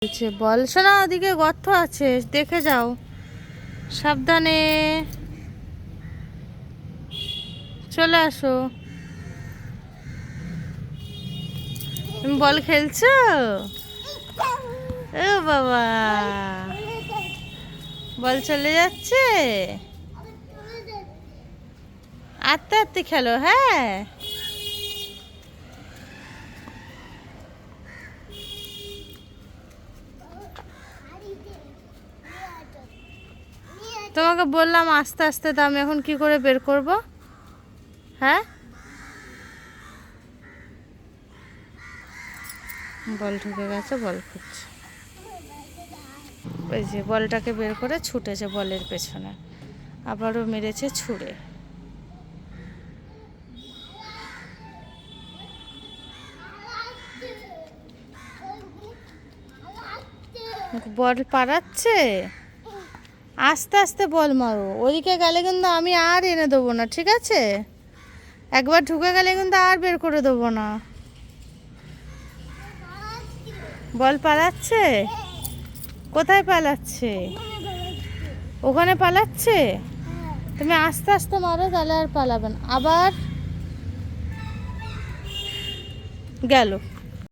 বল শোনা, ওদিকে গর্ত আছে, দেখে যাও, সাবধানে চলে আসো। তুমি বল খেলছো? ও বাবা, বল চলে যাচ্ছে। আস্তে আস্তে খেলো, হ্যাঁ। তোমাকে বললাম আস্তে আস্তে, তো আমি এখন কি করে বের করব? হ্যাঁ, বল ঢুকে গেছে, বল খুঁজছে। ওই যে বলটাকে বের করে ছুটেছে বলের পেছনে, আবারও মেরেছে ছুঁড়ে। বল পাড়াচ্ছে, আস্তে আস্তে বল মারো। ওদিকে গেলে কিন্তু আমি আর এনে দেবো না, ঠিক আছে? একবার ঢুকে গেলে কিন্তু আর বের করে দেবো না। বল পালাচ্ছে, কোথায় পালাচ্ছে? ওখানে পালাচ্ছে। তুমি আস্তে আস্তে মারো, তাহলে আর পালাবেন। আবার গেল।